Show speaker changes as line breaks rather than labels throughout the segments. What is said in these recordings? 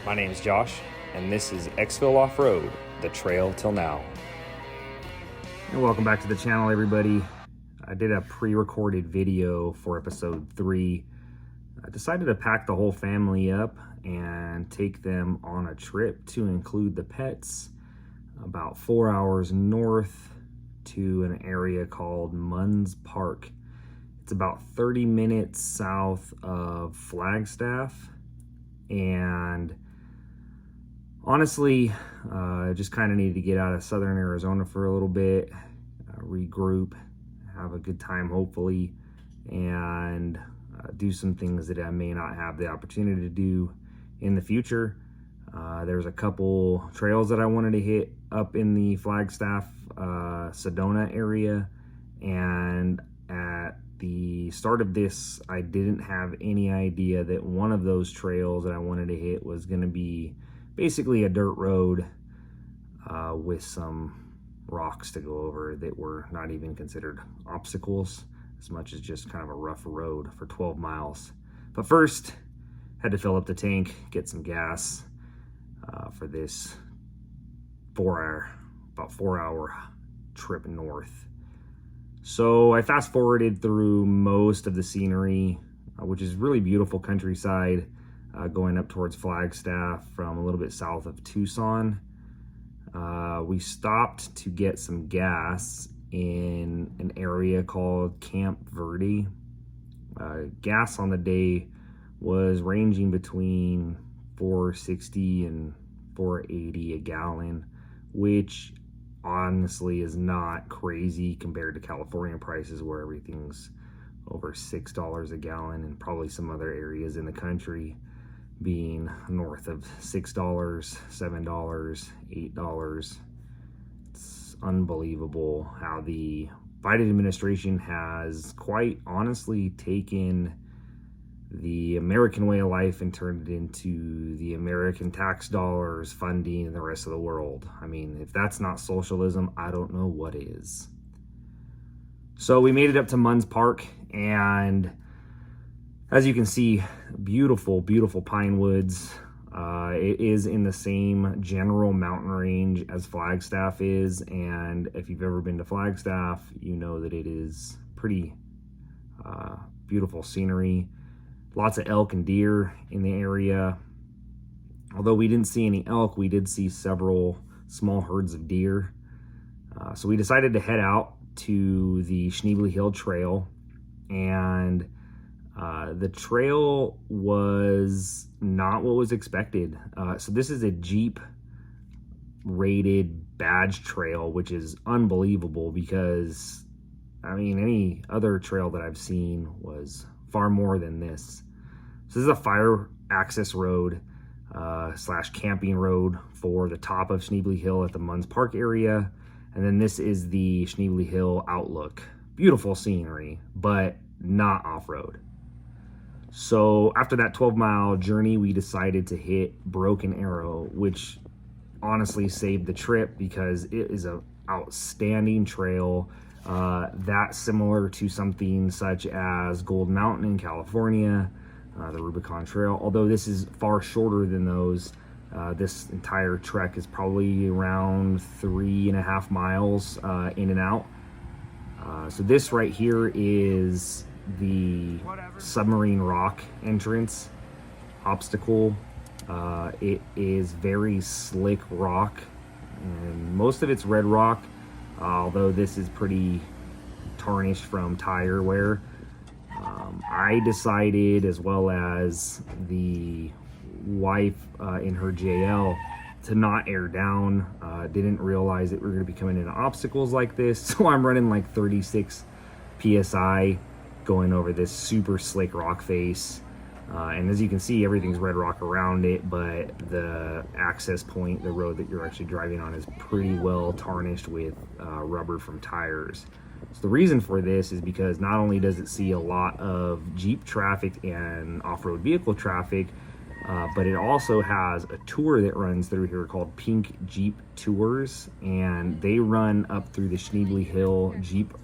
My name is Josh, and this is Exville Off-Road, the trail till now.
And welcome back to the channel, everybody. I did a pre-recorded video for episode 3. I decided to pack the whole family up and take them on a trip to include the pets about 4 hours north to an area called Munns Park. It's about 30 minutes south of Flagstaff, and honestly, just kind of needed to get out of southern Arizona for a little bit, regroup, have a good time hopefully, and do some things that I may not have the opportunity to do in the future. There's a couple trails that I wanted to hit up in the Flagstaff, Sedona area, and at the start of this, I didn't have any idea that one of those trails that I wanted to hit was going to be basically a dirt road with some rocks to go over that were not even considered obstacles, as much as just kind of a rough road for 12 miles. But first, had to fill up the tank, get some gas for this about 4 hour trip north. So I fast forwarded through most of the scenery, which is really beautiful countryside, going up towards Flagstaff from a little bit south of Tucson. We stopped to get some gas in an area called Camp Verde. Gas on the day was ranging between $4.60 and $4.80 a gallon, which honestly is not crazy compared to California prices, where everything's over $6 a gallon, and probably some other areas in the country being north of $6, $7, $8. It's unbelievable how the Biden administration has quite honestly taken the American way of life and turned it into the American tax dollars funding the rest of the world. I mean, if that's not socialism, I don't know what is. So we made it up to Munns Park, and as you can see, beautiful, beautiful pine woods. It is in the same general mountain range as Flagstaff is, and if you've ever been to Flagstaff, you know that it is pretty beautiful scenery. Lots of elk and deer in the area. Although we didn't see any elk, we did see several small herds of deer. So we decided to head out to the Schnebly Hill Trail, and the trail was not what was expected. So this is a Jeep rated badge trail, which is unbelievable because, I mean, any other trail that I've seen was far more than this. So this is a fire access road / camping road for the top of Schnebly Hill at the Munns Park area. And then this is the Schnebly Hill outlook. Beautiful scenery, but not off-road. So after that 12-mile journey, we decided to hit Broken Arrow, which honestly saved the trip because it is an outstanding trail. That's similar to something such as Gold Mountain in California, the Rubicon Trail, although this is far shorter than those. This entire trek is probably around 3.5 miles in and out. So this right here is the Submarine Rock entrance obstacle. It is very slick rock, and most of it's red rock, although this is pretty tarnished from tire wear. I decided, as well as the wife in her JL, to not air down. Didn't realize that we were going to be coming into obstacles like this, so I'm running like 36 PSI going over this super slick rock face. And as you can see, everything's red rock around it, but the access point, the road that you're actually driving on, is pretty well tarnished with rubber from tires. So the reason for this is because not only does it see a lot of Jeep traffic and off-road vehicle traffic, but it also has a tour that runs through here called Pink Jeep Tours, and they run up through the Schnebly Hill Jeep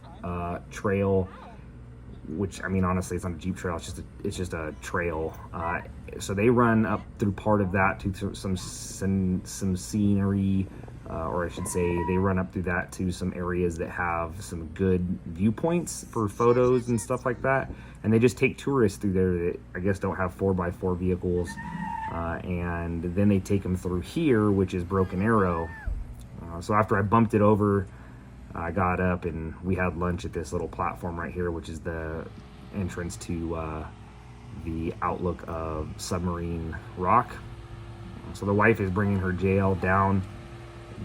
Trail which, I mean, honestly, it's not a Jeep trail. It's just a trail. So they run up through part of that to some scenery, or I should say, they run up through that to some areas that have some good viewpoints for photos and stuff like that. And they just take tourists through there that I guess don't have 4x4 vehicles, and then they take them through here, which is Broken Arrow. So after I bumped it over, I got up and we had lunch at this little platform right here, which is the entrance to the outlook of Submarine Rock. So the wife is bringing her jail down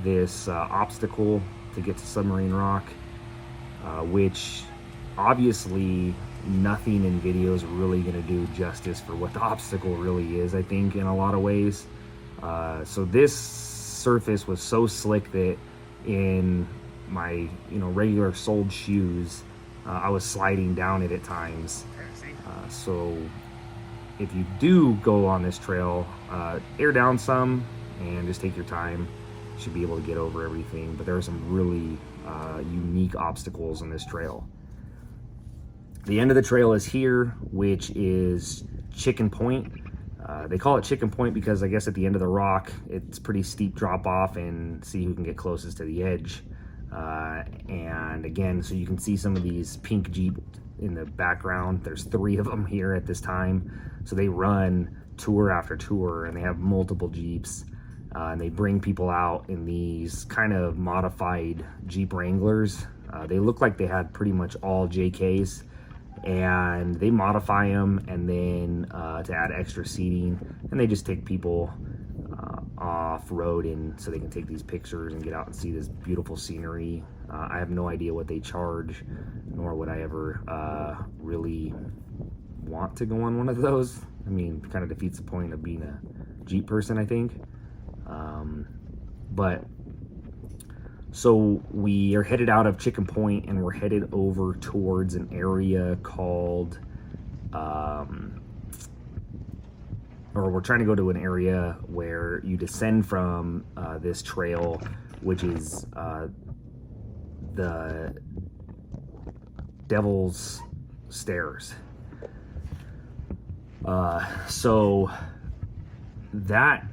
this obstacle to get to Submarine Rock, which obviously nothing in video is really going to do justice for what the obstacle really is, I think, in a lot of ways. So this surface was so slick that in my regular soled shoes, I was sliding down it at times. So if you do go on this trail, air down some and just take your time. You should be able to get over everything, but there are some really unique obstacles on this trail. The end of the trail is here, which is Chicken Point. They call it Chicken Point because I guess at the end of the rock, it's pretty steep drop off and see who can get closest to the edge. And again, so you can see some of these pink Jeep in the background. There's 3 of them here at this time. So they run tour after tour and they have multiple Jeeps. And they bring people out in these kind of modified Jeep Wranglers. They look like they had pretty much all JKs. And they modify them and then to add extra seating, and they just take people off road and so they can take these pictures and get out and see this beautiful scenery. I have no idea what they charge, nor would I ever really want to go on one of those. I mean, it kind of defeats the point of being a Jeep person, I think. But so we are headed out of Chicken Point and we're headed over towards an area called, or we're trying to go to an area where you descend from this trail, which is the Devil's Stairs. So that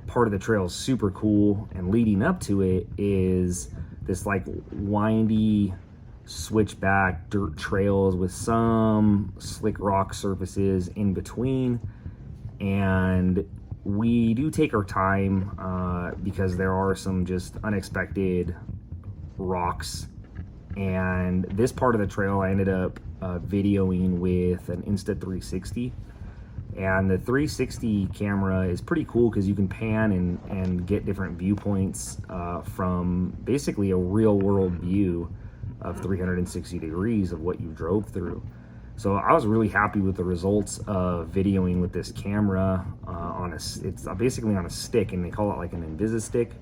part of the trail is super cool, and leading up to it is this like windy switchback dirt trails with some slick rock surfaces in between. And we do take our time because there are some just unexpected rocks. And this part of the trail I ended up videoing with an Insta360. And the 360 camera is pretty cool because you can pan and get different viewpoints from basically a real world view of 360 degrees of what you drove through. So I was really happy with the results of videoing with this camera it's basically on a stick, and they call it like an Invisi-stick.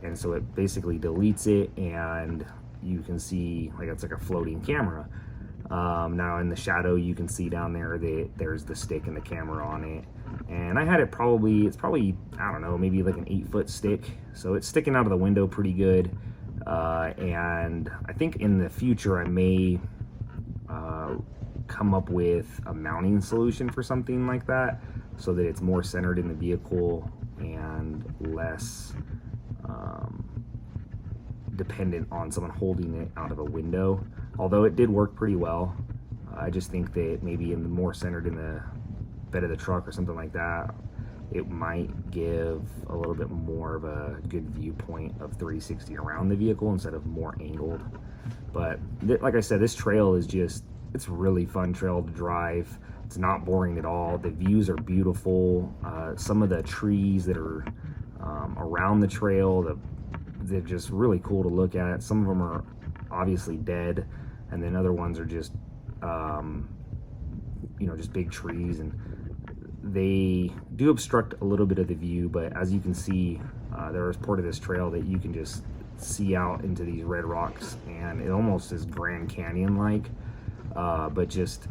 And so it basically deletes it and you can see like it's like a floating camera. Now in the shadow you can see down there that there's the stick and the camera on it, and I had it's probably I don't know, maybe like an 8-foot stick, so it's sticking out of the window pretty good. And I think in the future I may come up with a mounting solution for something like that so that it's more centered in the vehicle and less dependent on someone holding it out of a window. Although it did work pretty well. I just think that maybe more centered in the bed of the truck or something like that, it might give a little bit more of a good viewpoint of 360 around the vehicle instead of more angled. But like I said, this trail is it's a really fun trail to drive. It's not boring at all. The views are beautiful. Some of the trees that are around the trail, they're just really cool to look at. Some of them are obviously dead, and then other ones are just just big trees, and they do obstruct a little bit of the view. But as you can see, there is part of this trail that you can just see out into these red rocks, and it almost is Grand Canyon like, but just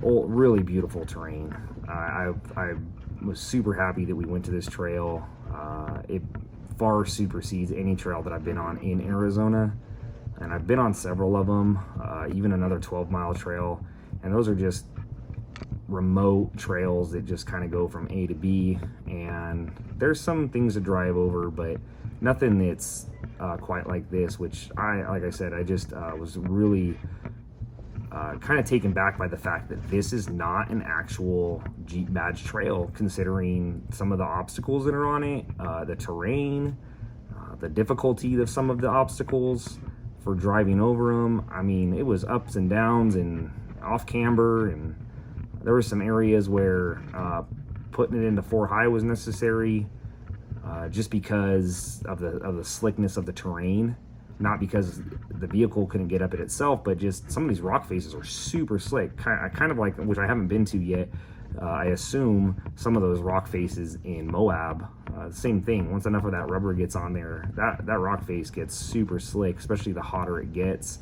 really beautiful terrain. I was super happy that we went to this trail. It far supersedes any trail that I've been on in Arizona. and I've been on several of them, even another 12-mile trail, and those are just remote trails that just kind of go from A to B, and there's some things to drive over, but nothing that's quite like this, which like I said, I just was really kind of taken back by the fact that this is not an actual Jeep badge trail, considering some of the obstacles that are on it, the terrain, the difficulty of some of the obstacles for driving over them. I mean, it was ups and downs and off camber, and there were some areas where putting it into 4 high was necessary, just because of the slickness of the terrain, not because the vehicle couldn't get up it itself, but just some of these rock faces are super slick. Kind of like, which I haven't been to yet. I assume some of those rock faces in Moab, same thing. Once enough of that rubber gets on there, that rock face gets super slick, especially the hotter it gets.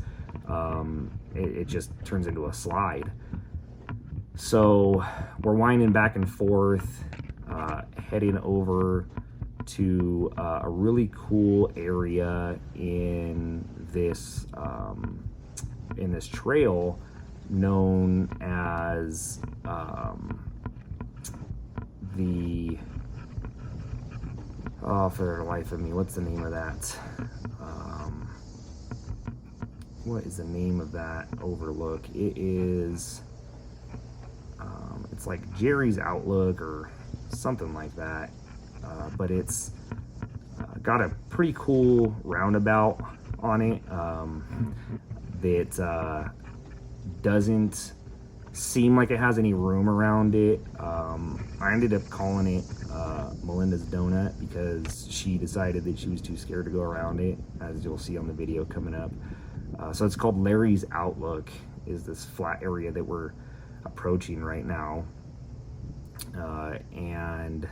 It just turns into a slide. So we're winding back and forth, heading over to a really cool area in this trail known as for the life of me, what's the name of that? What is the name of that overlook? It is, it's like Jerry's Outlook or something like that, but it's got a pretty cool roundabout on it that doesn't seem like it has any room around it. I ended up calling it Melinda's Donut because she decided that she was too scared to go around it, as you'll see on the video coming up. So it's called Larry's Outlook, is this flat area that we're approaching right now. And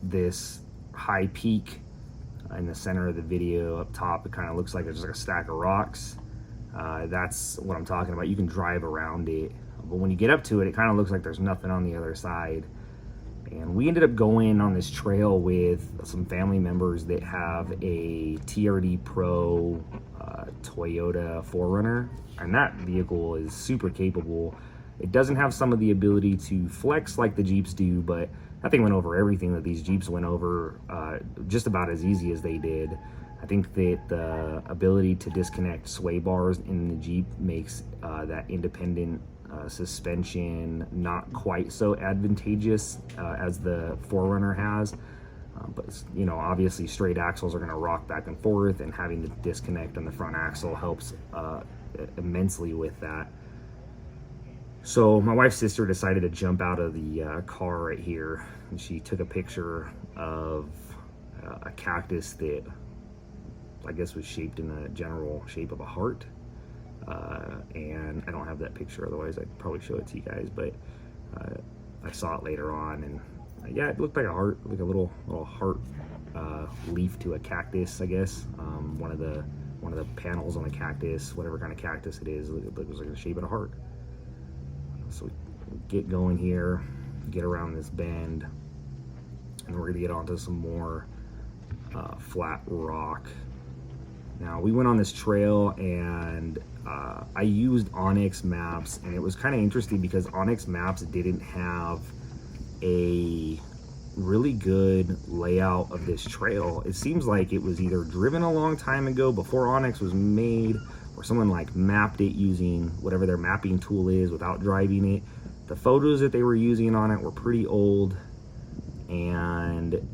this high peak in the center of the video up top, it kind of looks like it's just like a stack of rocks. That's what I'm talking about. You can drive around it, but when you get up to it, it kind of looks like there's nothing on the other side. And we ended up going on this trail with some family members that have a TRD Pro Toyota 4Runner, and that vehicle is super capable. It doesn't have some of the ability to flex like the Jeeps do, but that thing went over everything that these Jeeps went over, just about as easy as they did. I think that the ability to disconnect sway bars in the Jeep makes that independent suspension not quite so advantageous as the 4Runner has. But you know, obviously straight axles are going to rock back and forth, and having to disconnect on the front axle helps immensely with that. So my wife's sister decided to jump out of the car right here, and she took a picture of a cactus that I guess was shaped in the general shape of a heart. And I don't have that picture, otherwise I'd probably show it to you guys, but I saw it later on, and yeah, it looked like a heart, like a little heart leaf to a cactus, I guess. One of the panels on a cactus, whatever kind of cactus it is, it was like the shape of a heart. So we get going here, get around this bend, and we're gonna get onto some more flat rock. Now, we went on this trail, and I used Onyx Maps, and it was kind of interesting because Onyx Maps didn't have a really good layout of this trail. It seems like it was either driven a long time ago before Onyx was made, or someone like mapped it using whatever their mapping tool is without driving it. The photos that they were using on it were pretty old, and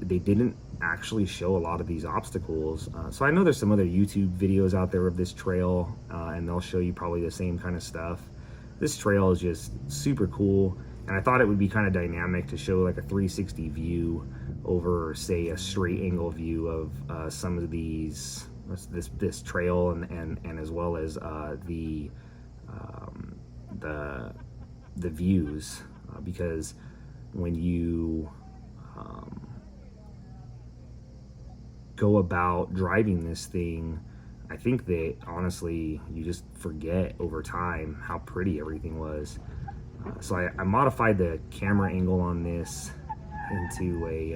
they didn't actually show a lot of these obstacles. So I know there's some other YouTube videos out there of this trail, and they'll show you probably the same kind of stuff. This trail is just super cool, and I thought it would be kind of dynamic to show like a 360 view over, say, a straight angle view of some of these, this trail, and as well as the views, because when you go about driving this thing, I think that honestly you just forget over time how pretty everything was. So I modified the camera angle on this into a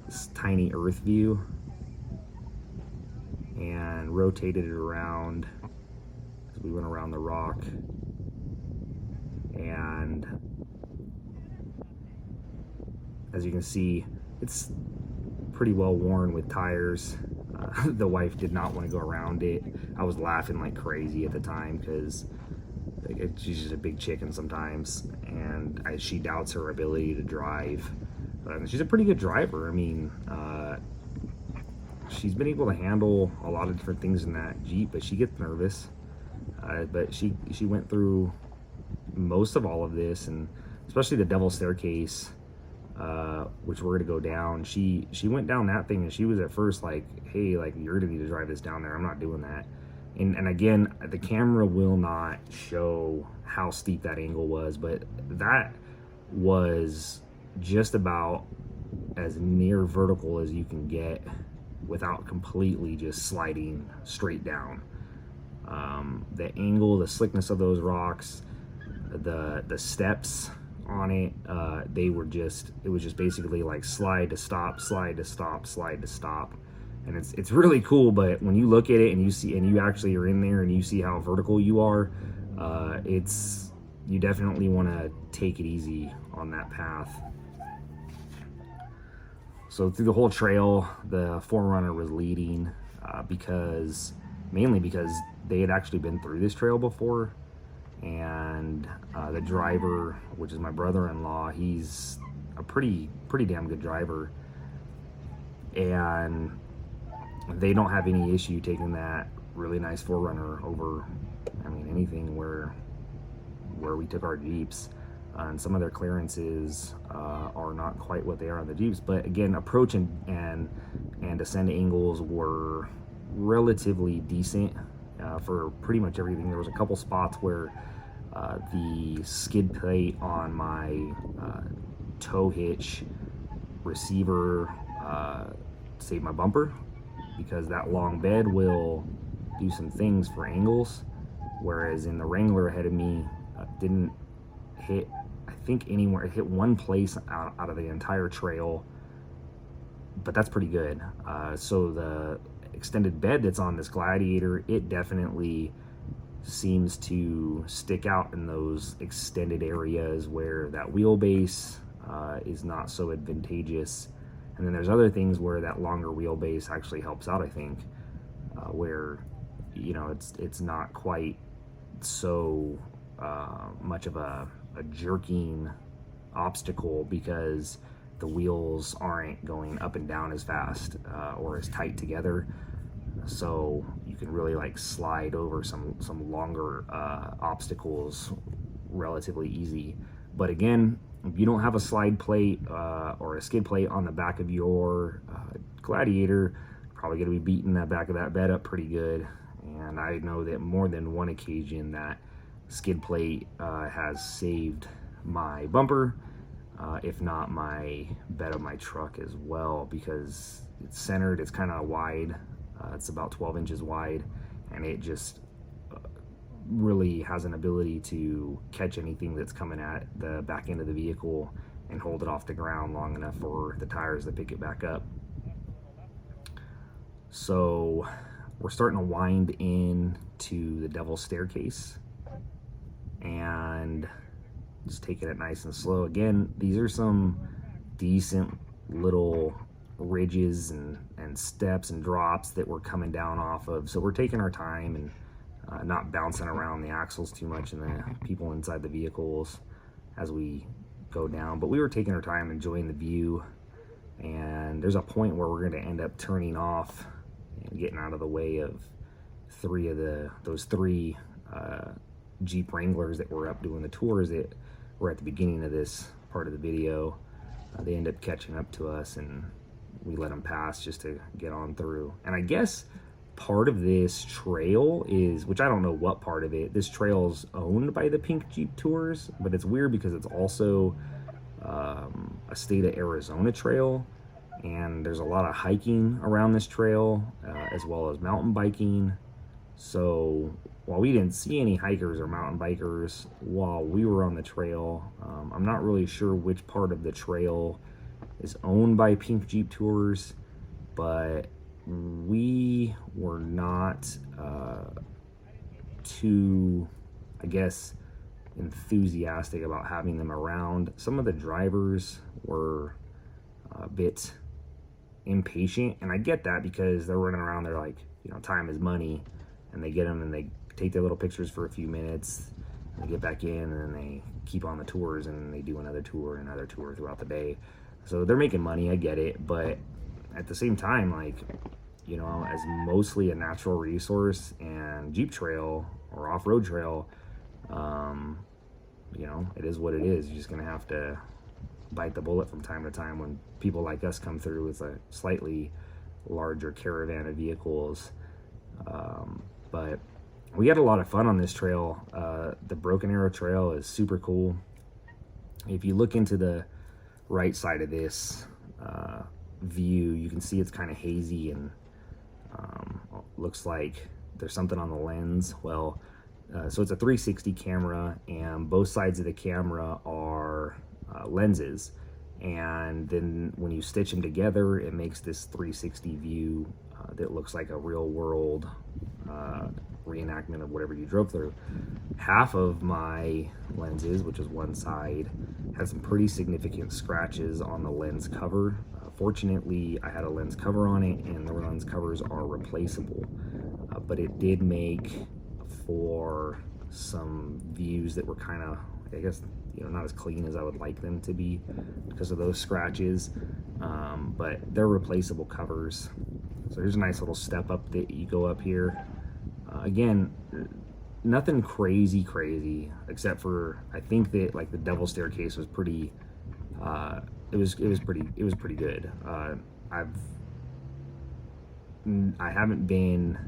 this tiny earth view, and rotated it around as we went around the rock. And as you can see, it's pretty well worn with tires. The wife did not want to go around it. I was laughing like crazy at the time because she's just a big chicken sometimes, and she doubts her ability to drive. She's a pretty good driver. I mean, she's been able to handle a lot of different things in that Jeep, but she gets nervous. But she went through most of all of this, and especially the Devil's Staircase, which we're gonna go down. She went down that thing, and she was at first like, hey, like, you're gonna need to drive this down there. I'm not doing that. And again, the camera will not show how steep that angle was, but that was just about as near vertical as you can get without completely just sliding straight down. The angle, the slickness of those rocks, the steps on it, it was just basically like slide to stop, slide to stop, slide to stop. And it's really cool, but when you look at it and you actually are in there and you see how vertical you are, you definitely want to take it easy on that path. So through the whole trail, the Forerunner was leading, mainly because they had actually been through this trail before, and the driver, which is my brother-in-law, he's a pretty damn good driver, and they don't have any issue taking that really nice Forerunner over, I mean, anything where we took our Jeeps. And some of their clearances are not quite what they are on the Jeeps, but again, approach and descend angles were relatively decent for pretty much everything. There was a couple spots where the skid plate on my tow hitch receiver saved my bumper, because that long bed will do some things for angles, whereas in the Wrangler ahead of me didn't hit, I think, anywhere. It hit one place out of the entire trail, but that's pretty good. So the extended bed that's on this Gladiator, it definitely seems to stick out in those extended areas where that wheelbase is not so advantageous. And then there's other things where that longer wheelbase actually helps out, I think, where, you know, it's not quite so much of a jerking obstacle, because the wheels aren't going up and down as fast or as tight together. So you can really like slide over some longer obstacles relatively easy. But again, if you don't have a slide plate or a skid plate on the back of your Gladiator, you're probably going to be beating that back of that bed up pretty good. And I know that more than one occasion that skid plate has saved my bumper, if not my bed of my truck as well, because it's centered, it's kind of wide, it's about 12 inches wide, and it just really has an ability to catch anything that's coming at the back end of the vehicle and hold it off the ground long enough for the tires to pick it back up. So we're starting to wind in to the Devil's Staircase, and just taking it nice and slow. Again, these are some decent little ridges and steps and drops that we're coming down off of, so we're taking our time and not bouncing around the axles too much and the people inside the vehicles as we go down. But we were taking our time, enjoying the view, and there's a point where we're going to end up turning off and getting out of the way of those three Jeep Wranglers that were up doing the tours that were at the beginning of this part of the video. They end up catching up to us, and we let them pass just to get on through. And I guess part of this trail is, which I don't know what part of it, this trail is owned by the Pink Jeep Tours, but it's weird because it's also a state of Arizona trail, and there's a lot of hiking around this trail as well as mountain biking. So while we didn't see any hikers or mountain bikers while we were on the trail, I'm not really sure which part of the trail is owned by Pink Jeep Tours, but we were not too, I guess, enthusiastic about having them around. Some of the drivers were a bit impatient, and I get that because they're running around, they're like, time is money, and they get them and they take their little pictures for a few minutes, they get back in, and then they keep on the tours, and they do another tour and another tour throughout the day. So they're making money, I get it, but at the same time, like, as mostly a natural resource and Jeep trail or off-road trail, it is what it is. You're just gonna have to bite the bullet from time to time when people like us come through with a slightly larger caravan of vehicles. But we had a lot of fun on this trail. The Broken Arrow Trail is super cool. If you look into the right side of this view, you can see it's kind of hazy and looks like there's something on the lens. Well, so it's a 360 camera, and both sides of the camera are lenses, and then when you stitch them together, it makes this 360 view that looks like a real world reenactment of whatever you drove through. Half of my lenses, which is one side, had some pretty significant scratches on the lens cover. Fortunately, I had a lens cover on it, and the lens covers are replaceable, but it did make for some views that were kind of, I guess, not as clean as I would like them to be because of those scratches, but they're replaceable covers. So here's a nice little step up that you go up here. Again, nothing crazy, except for, I think that like the Devil Staircase was pretty, it was pretty good. I haven't been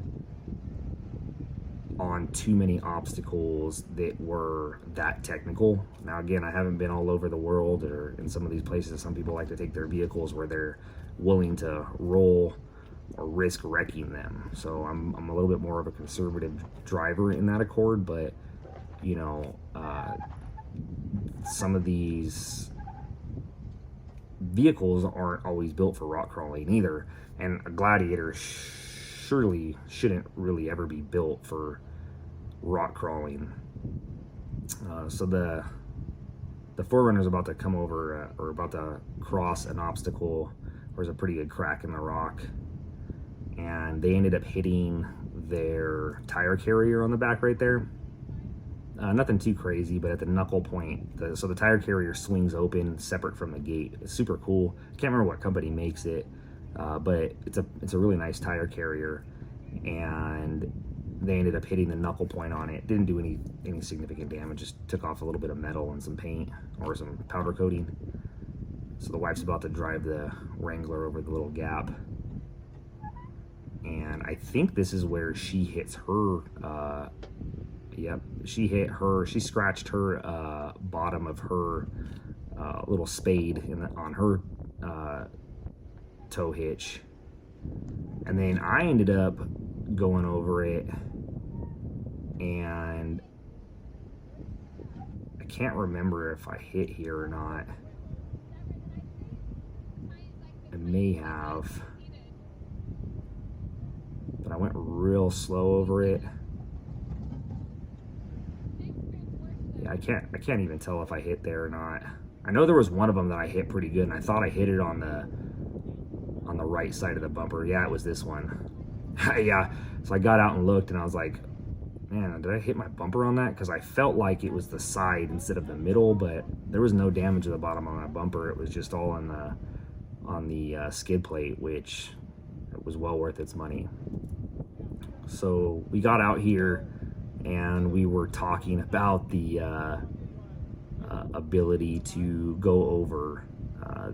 on too many obstacles that were that technical. Now again, I haven't been all over the world or in some of these places. Some people like to take their vehicles where they're willing to roll or risk wrecking them. So I'm a little bit more of a conservative driver in that accord, but some of these vehicles aren't always built for rock crawling either, and a Gladiator surely shouldn't really ever be built for rock crawling. So the Forerunner's about to come over or about to cross an obstacle. There's a pretty good crack in the rock, and they ended up hitting their tire carrier on the back right there. Nothing too crazy, but at the knuckle point, so the tire carrier swings open separate from the gate. It's super cool. Can't remember what company makes it, but it's a really nice tire carrier, and they ended up hitting the knuckle point on it. Didn't do any significant damage, just took off a little bit of metal and some paint or some powder coating. So the wife's about to drive the Wrangler over the little gap, and I think this is where she hits her. Yep, she scratched her bottom of her little spade on her tow hitch, and then I ended up going over it, and I can't remember if I hit here or not. I may have, but I went real slow over it. Yeah, I can't even tell if I hit there or not. I know there was one of them that I hit pretty good, and I thought I hit it on the right side of the bumper. Yeah, it was this one. Yeah, so I got out and looked, and I was like, man, did I hit my bumper on that? Because I felt like it was the side instead of the middle, but there was no damage to the bottom of my bumper. It was just all on the skid plate, which was well worth its money. So we got out here, and we were talking about the ability to go over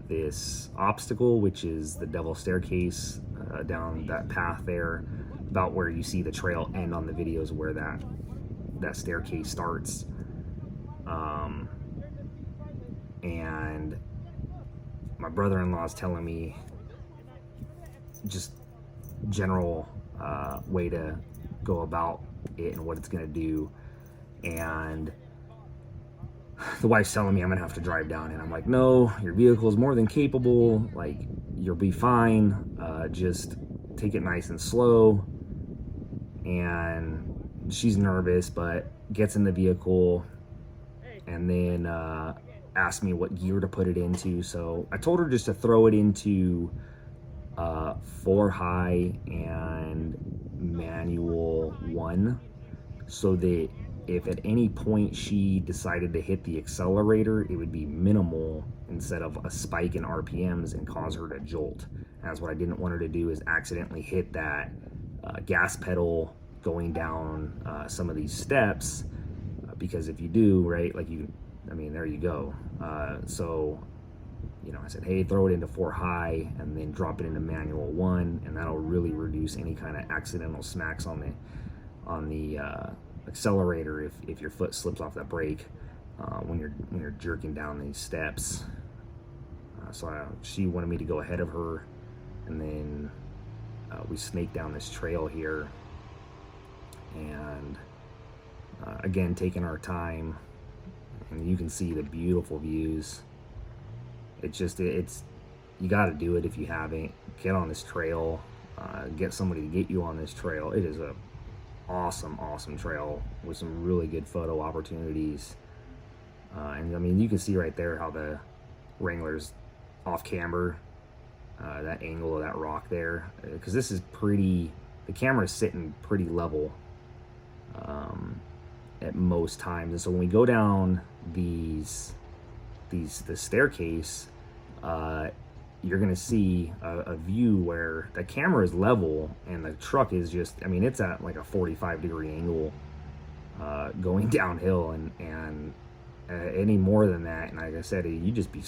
this obstacle, which is the Devil Staircase, down that path there, about where you see the trail end on the videos where that staircase starts. And my brother-in-law is telling me just general way to go about it and what it's going to do, and the wife's telling me I'm gonna have to drive down, and I'm like, no, your vehicle is more than capable, like, you'll be fine, just take it nice and slow. And she's nervous, but gets in the vehicle and then asked me what gear to put it into. So I told her just to throw it into 4 high and manual 1, so that if at any point she decided to hit the accelerator, it would be minimal instead of a spike in RPMs and cause her to jolt. And that's what I didn't want her to do, is accidentally hit that gas pedal going down some of these steps, because if you do, right, like there you go. So, I said, hey, throw it into 4 high and then drop it into manual 1, and that'll really reduce any kind of accidental smacks on the accelerator if your foot slips off that brake when you're jerking down these steps. So she wanted me to go ahead of her, and then we snaked down this trail here, and again, taking our time, and you can see the beautiful views. It's you got to do it if you haven't. Get on this trail, get somebody to get you on this trail. It is a awesome trail with some really good photo opportunities. And you can see right there how the Wrangler's off camber, that angle of that rock there, because this is the camera is sitting pretty level at most times. And so when we go down the staircase, you're gonna see a view where the camera is level and the truck is just, it's at like a 45-degree angle going downhill, and any more than that, and like I said, you just be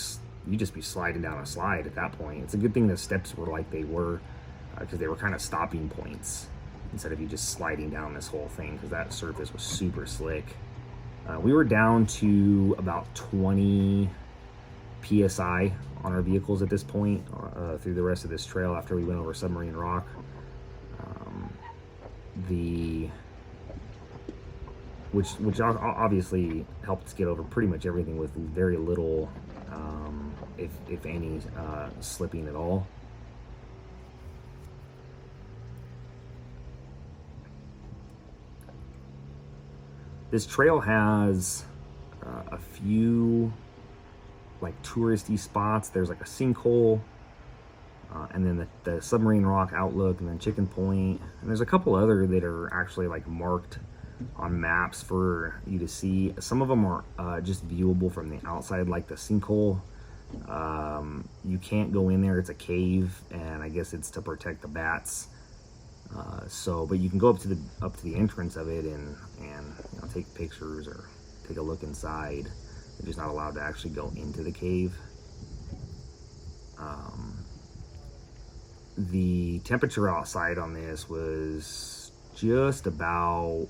sliding down a slide at that point. It's a good thing the steps were like they were, because they were kind of stopping points instead of you just sliding down this whole thing, because that surface was super slick. We were down to about 20 PSI on our vehicles at this point through the rest of this trail after we went over Submarine Rock. Which obviously helped us get over pretty much everything with very little, if any, slipping at all. This trail has a few like touristy spots. There's like a sinkhole, and then the Submarine Rock outlook, and then Chicken Point, and there's a couple other that are actually like marked on maps for you to see. Some of them are just viewable from the outside, like the sinkhole. You can't go in there, it's a cave, and I guess it's to protect the bats. But you can go up to the entrance of it and take pictures or take a look inside. You're just not allowed to actually go into the cave. The temperature outside on this was just about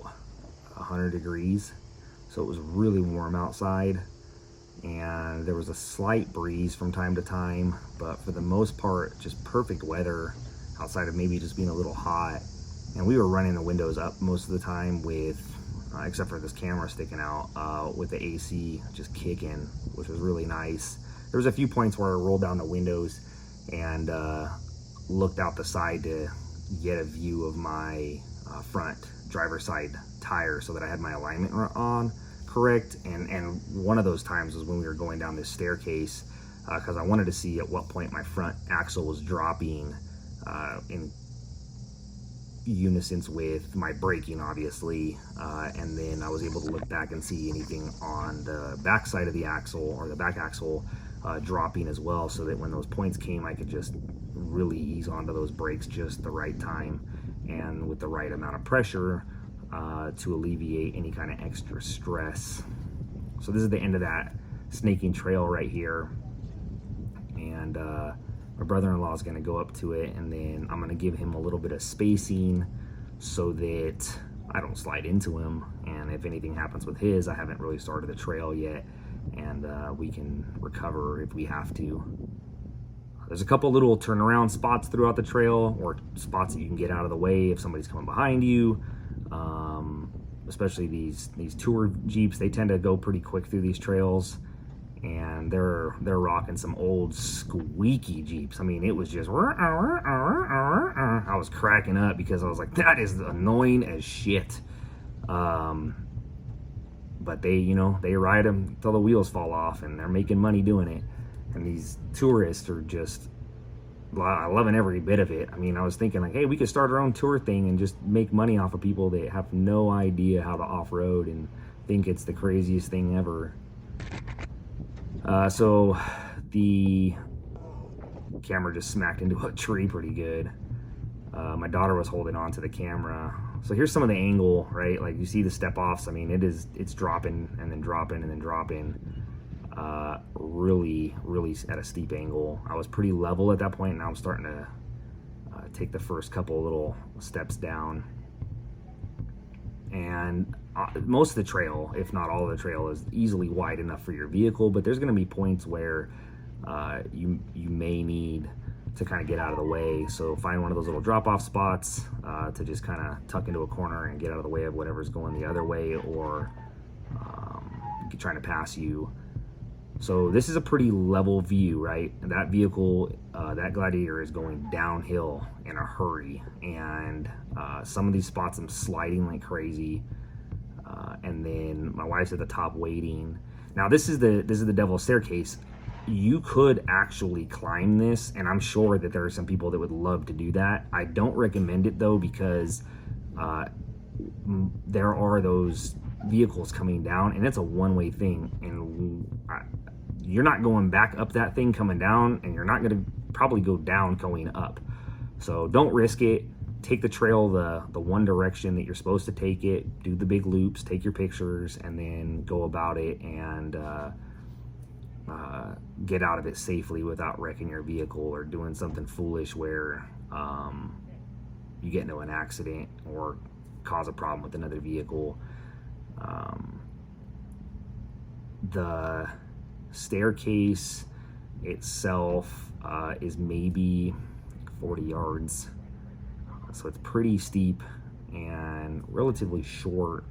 100 degrees, so it was really warm outside, and there was a slight breeze from time to time, but for the most part, just perfect weather outside of maybe just being a little hot. And we were running the windows up most of the time with, except for this camera sticking out, with the AC just kicking, which was really nice. There was a few points where I rolled down the windows and looked out the side to get a view of my front driver's side tire so that I had my alignment on correct. And one of those times was when we were going down this staircase, because I wanted to see at what point my front axle was dropping in unison with my braking, obviously, and then I was able to look back and see anything on the back side of the axle or the back axle dropping as well, so that when those points came, I could just really ease onto those brakes just the right time and with the right amount of pressure to alleviate any kind of extra stress. So this is the end of that snaking trail right here, and my brother-in-law is going to go up to it, and then I'm going to give him a little bit of spacing so that I don't slide into him, and if anything happens with his, I haven't really started the trail yet, and we can recover if we have to. There's a couple little turnaround spots throughout the trail, or spots that you can get out of the way if somebody's coming behind you. Especially these tour Jeeps, they tend to go pretty quick through these trails, and they're rocking some old squeaky Jeeps. I mean, it was just I was cracking up because I was like, that is annoying as shit. But they, you know, they ride them till the wheels fall off, and they're making money doing it. And these tourists are just loving every bit of it. I mean, I was thinking like, hey, we could start our own tour thing and just make money off of people that have no idea how to off-road and think it's the craziest thing ever. So the camera just smacked into a tree pretty good. My daughter was holding on to the camera. So here's some of the angle, right? Like you see the step offs. I mean, it's dropping and then dropping and then dropping. Really at a steep angle. I was pretty level at that point, and now I'm starting to take the first couple little steps down. And most of the trail, if not all of the trail, is easily wide enough for your vehicle, but there's going to be points where you may need to kind of get out of the way. So find one of those little drop-off spots to just kind of tuck into a corner and get out of the way of whatever's going the other way or trying to pass you. So this is a pretty level view, right? That vehicle, that Gladiator, is going downhill in a hurry, and some of these spots I'm sliding like crazy, and then my wife's at the top waiting. Now this is the Devil's Staircase. You could actually climb this, and I'm sure that there are some people that would love to do that. I don't recommend it though, because there are those vehicles coming down, and it's a one-way thing, and you're not going back up that thing coming down, and you're not going to probably go down going up. So don't risk it. Take the trail the one direction that you're supposed to take it, do the big loops, take your pictures, and then go about it and get out of it safely without wrecking your vehicle or doing something foolish where you get into an accident or cause a problem with another vehicle. The staircase itself is maybe 40 yards, so it's pretty steep and relatively short,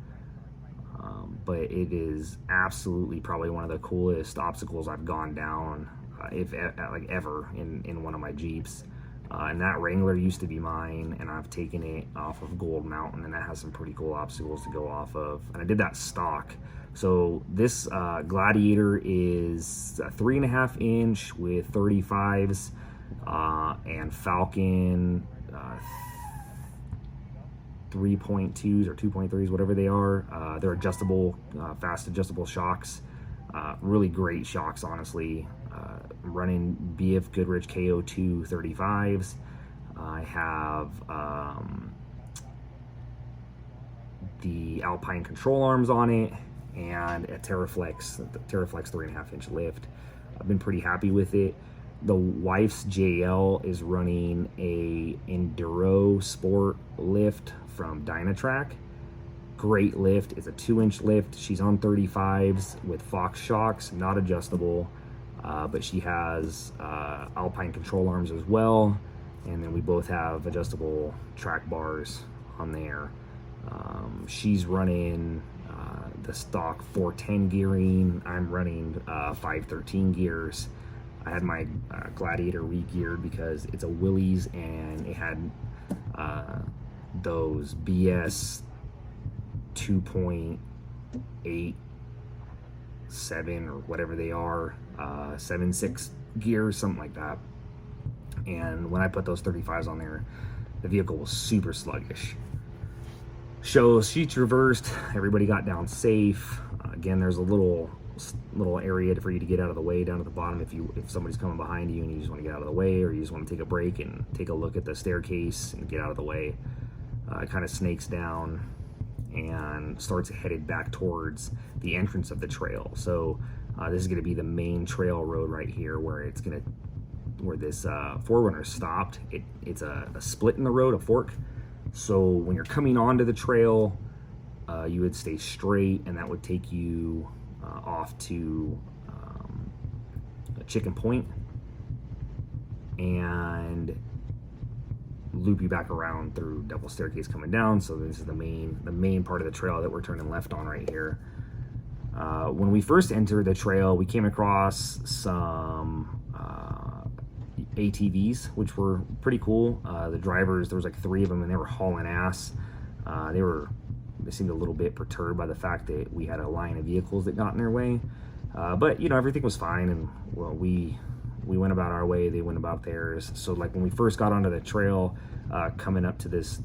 but it is absolutely probably one of the coolest obstacles I've gone down like ever in one of my Jeeps. And that Wrangler used to be mine, and I've taken it off of Gold Mountain, and that has some pretty cool obstacles to go off of. And I did that stock. So this Gladiator is a 3.5 inch with 35s, and Falcon 3.2s or 2.3s, whatever they are. They're adjustable, fast adjustable shocks. Really great shocks, honestly. I'm running BF Goodrich KO2 35s. I have the Alpine control arms on it, and a Terraflex 3.5 inch lift. I've been pretty happy with it. The wife's JL is running a Enduro Sport lift from Dynatrack. Great lift. It's a 2-inch lift. She's on 35s with Fox shocks, not adjustable, but she has Alpine control arms as well, and then we both have adjustable track bars on there. She's running the stock 410 gearing. I'm running 513 gears. I had my Gladiator re-geared because it's a Willys, and it had those BS 2.87 or whatever they are, 7.6 gears, something like that. And when I put those 35s on there, the vehicle was super sluggish. So sheets reversed, everybody got down safe. Again, there's a little area for you to get out of the way down at the bottom if somebody's coming behind you and you just want to get out of the way, or you just want to take a break and take a look at the staircase and get out of the way. It kind of snakes down and starts headed back towards the entrance of the trail. So this is going to be the main trail road right here, where this 4Runner stopped. It's a split in the road, a fork. So when you're coming onto the trail, you would stay straight, and that would take you off to Chicken Point and loop you back around through Devil's Staircase coming down. So this is the main part of the trail that we're turning left on right here. When we first entered the trail, we came across some ATVs, which were pretty cool. The drivers, there was like 3 of them, and they were hauling ass. They seemed a little bit perturbed by the fact that we had a line of vehicles that got in their way. But you know, everything was fine, and well, we went about our way, they went about theirs. So like when we first got onto the trail, coming up to this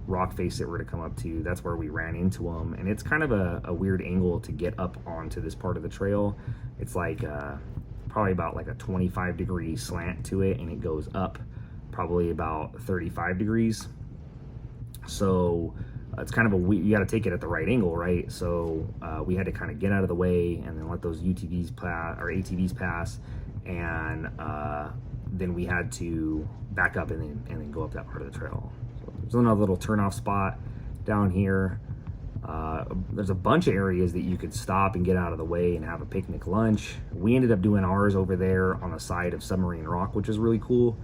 rock face that we're to come up to, that's where we ran into them. And it's kind of a weird angle to get up onto this part of the trail. It's like probably about like a 25-degree slant to it, and it goes up probably about 35 degrees. So it's kind of you got to take it at the right angle, right? So we had to kind of get out of the way and then let those ATVs pass, and then we had to back up and then go up that part of the trail. So there's another little turnoff spot down here. There's a bunch of areas that you could stop and get out of the way and have a picnic lunch. We ended up doing ours over there on the side of Submarine Rock, which is really cool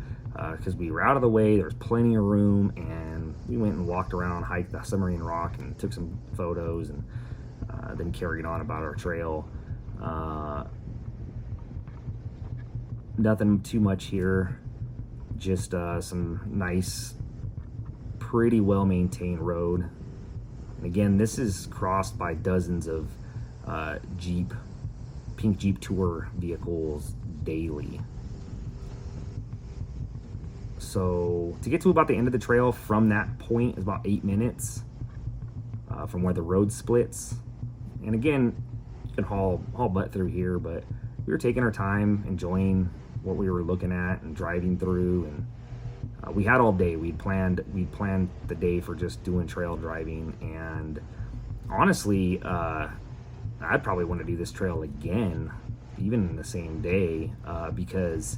because we were out of the way. There was plenty of room, and we went and walked around, hiked the Submarine Rock, and took some photos, and then carried on about our trail. Nothing too much here, just some nice, pretty well-maintained road. And again, this is crossed by dozens of pink Jeep Tour vehicles daily. So to get to about the end of the trail from that point is about 8 minutes from where the road splits. And again, you can haul butt through here, but we were taking our time, enjoying what we were looking at and driving through. And we had all day. We'd planned the day for just doing trail driving. And honestly, I'd probably want to do this trail again, even in the same day, because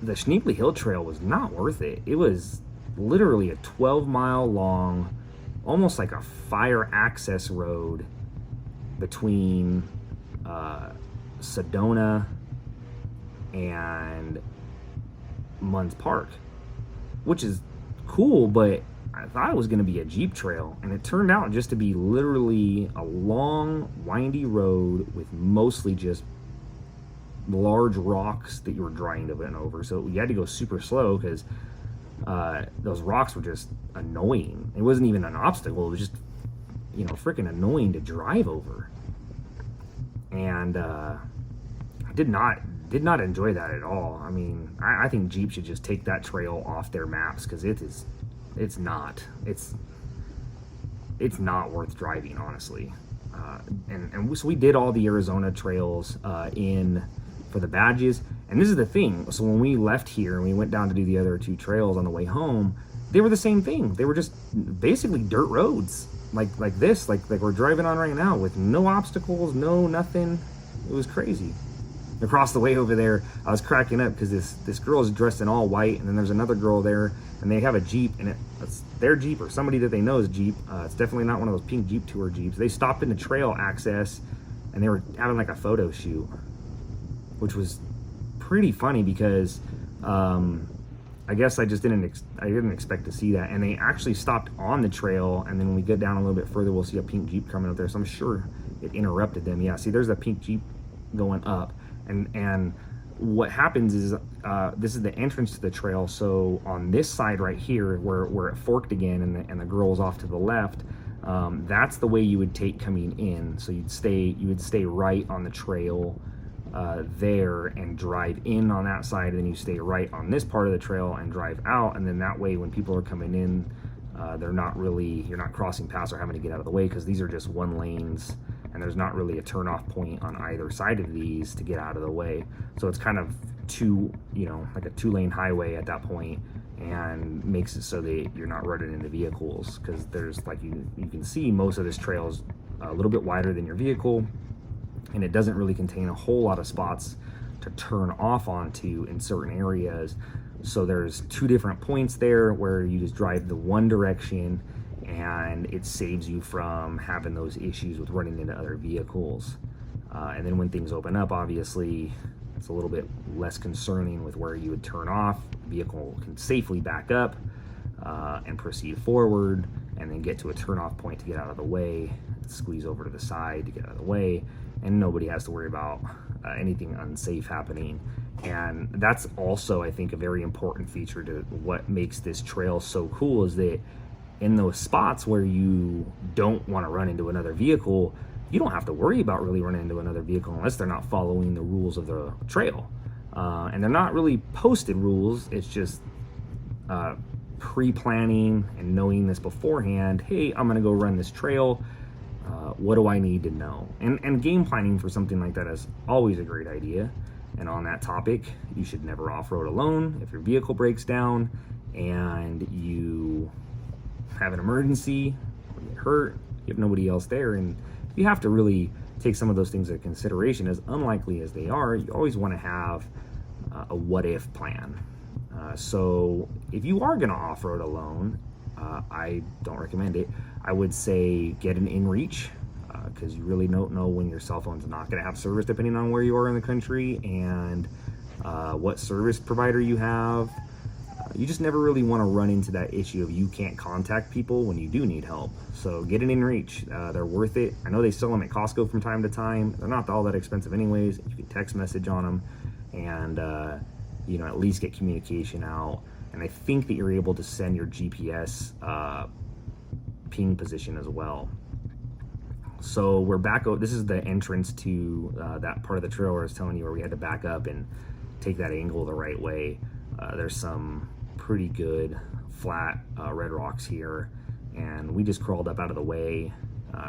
the Schnebly Hill Trail was not worth it. It was literally a 12-mile long, almost like a fire access road between Sedona and Munns Park, which is cool, but I thought it was going to be a Jeep trail, and it turned out just to be literally a long, windy road with mostly just large rocks that you were driving over. So you had to go super slow because those rocks were just annoying. It wasn't even an obstacle. It was just, freaking annoying to drive over. And I did not enjoy that at all. I mean, I think Jeep should just take that trail off their maps because it's not worth driving, honestly. So we did all the Arizona trails for the badges. And this is the thing. So when we left here and we went down to do the other 2 trails on the way home, they were the same thing. They were just basically dirt roads like this, like we're driving on right now, with no obstacles, no nothing. It was crazy. Across the way over there, I was cracking up because this girl is dressed in all white, and then there's another girl there, and they have a Jeep, and it's their Jeep or somebody that they know is Jeep. It's definitely not one of those pink Jeep Tour Jeeps. They stopped in the trail access, and they were having like a photo shoot, which was pretty funny because I guess I didn't expect to see that. And they actually stopped on the trail, and then when we get down a little bit further, we'll see a pink Jeep coming up there. So I'm sure it interrupted them. Yeah, see, there's a pink Jeep going up, and what happens is this is the entrance to the trail. So on this side right here, where it forked again, and the girl was off to the left, that's the way you would take coming in. So you would stay right on the trail there and drive in on that side, and then you stay right on this part of the trail and drive out. And then that way, when people are coming in, you're not crossing paths or having to get out of the way, because these are just one lanes, and there's not really a turnoff point on either side of these to get out of the way. So it's kind of like a 2-lane highway at that point, and makes it so that you're not running into vehicles, because there's, like you can see, most of this trail is a little bit wider than your vehicle, and it doesn't really contain a whole lot of spots to turn off onto in certain areas. So there's 2 different points there where you just drive the one direction, and it saves you from having those issues with running into other vehicles. And then when things open up, obviously, it's a little bit less concerning with where you would turn off. The vehicle can safely back up and proceed forward. and then get to a turnoff point to get out of the way, squeeze over to the side to get out of the way, and nobody has to worry about anything unsafe happening. And that's also, I think, a very important feature to what makes this trail so cool, is that in those spots where you don't want to run into another vehicle, you don't have to worry about really running into another vehicle unless they're not following the rules of the trail. And they're not really posted rules. It's just pre-planning and knowing this beforehand. Hey, I'm going to go run this trail. What do I need to know? And game planning for something like that is always a great idea. And on that topic, you should never off-road alone. If your vehicle breaks down and you have an emergency or get hurt, you have nobody else there, and you have to really take some of those things into consideration. As unlikely as they are, you always want to have a what-if plan. So if you are going to off-road alone, I don't recommend it. I would say get an inReach, because you really don't know when your cell phone's not going to have service, depending on where you are in the country and what service provider you have. You just never really want to run into that issue of you can't contact people when you do need help. So get an inReach. They're worth it. I know they sell them at Costco from time to time. They're not all that expensive anyways. You can text message on them and at least get communication out. And I think that you're able to send your GPS ping position as well. So we're back. This is the entrance to that part of the trail where I was telling you where we had to back up and take that angle the right way. There's some pretty good flat red rocks here, and we just crawled up out of the way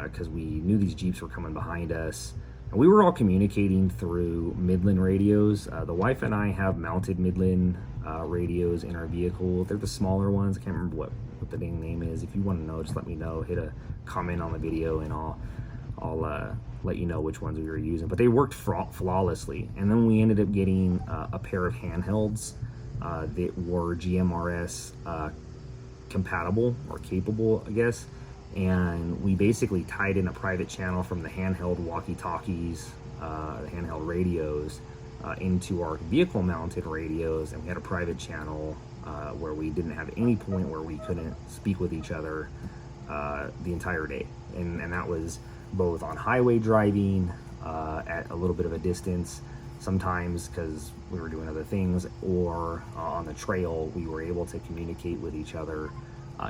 because we knew these Jeeps were coming behind us. And we were all communicating through Midland radios. The wife and I have mounted Midland radios in our vehicle. They're the smaller ones. I can't remember what the dang name is. If you want to know, just let me know. Hit a comment on the video and I'll let you know which ones we were using. But they worked flawlessly. And then we ended up getting a pair of handhelds that were GMRS compatible or capable, I guess. And we basically tied in a private channel from the handheld walkie-talkies, the handheld radios, into our vehicle-mounted radios, and we had a private channel where we didn't have any point where we couldn't speak with each other the entire day. And that was both on highway driving at a little bit of a distance, sometimes because we were doing other things, or on the trail we were able to communicate with each other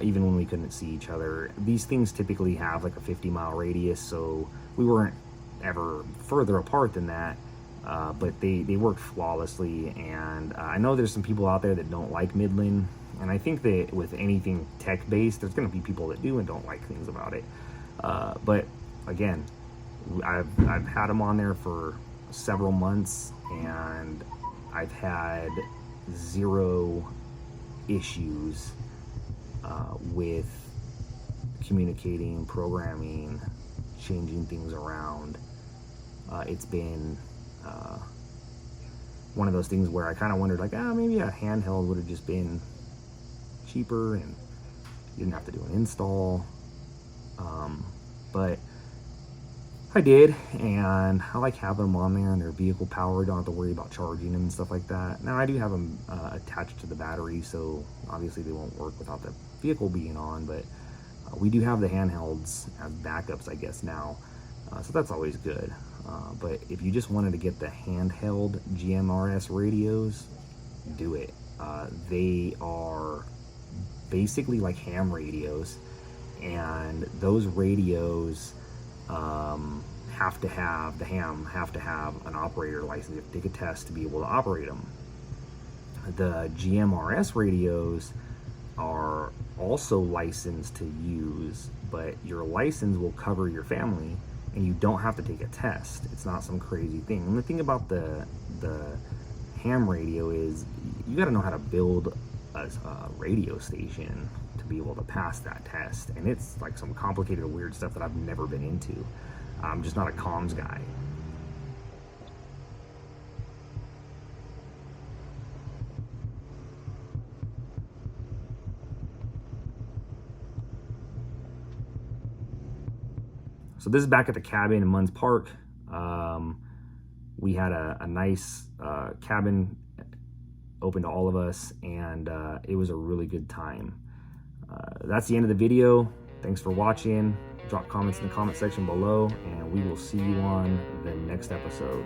even when we couldn't see each other. These things typically have like a 50-mile radius, so we weren't ever further apart than that, but they worked flawlessly. And I know there's some people out there that don't like Midland, and I think that with anything tech-based, there's going to be people that do and don't like things about it. But again, I've had them on there for several months, and I've had zero issues with communicating, programming, changing things around. It's been one of those things where I kind of wondered, like, maybe a handheld would have just been cheaper and you didn't have to do an install. But I did, and I like having them on there, and they're vehicle powered. Don't have to worry about charging them and stuff like that. Now I do have them attached to the battery, so obviously they won't work without the vehicle being on, but we do have the handhelds as backups, I guess, now. So that's always good. But if you just wanted to get the handheld GMRS radios, do it. They are basically like ham radios, and those radios have to have an operator license. You have to take a test to be able to operate them. The GMRS radios are also licensed to use, but your license will cover your family and you don't have to take a test. It's not some crazy thing. And the thing about the ham radio is you got to know how to build a radio station to be able to pass that test, and it's like some complicated, weird stuff that I've never been into. I'm just not a comms guy. So this is back at the cabin in Munns Park. We had a nice cabin open to all of us, and it was a really good time. That's the end of the video. Thanks for watching. Drop comments in the comment section below, and we will see you on the next episode.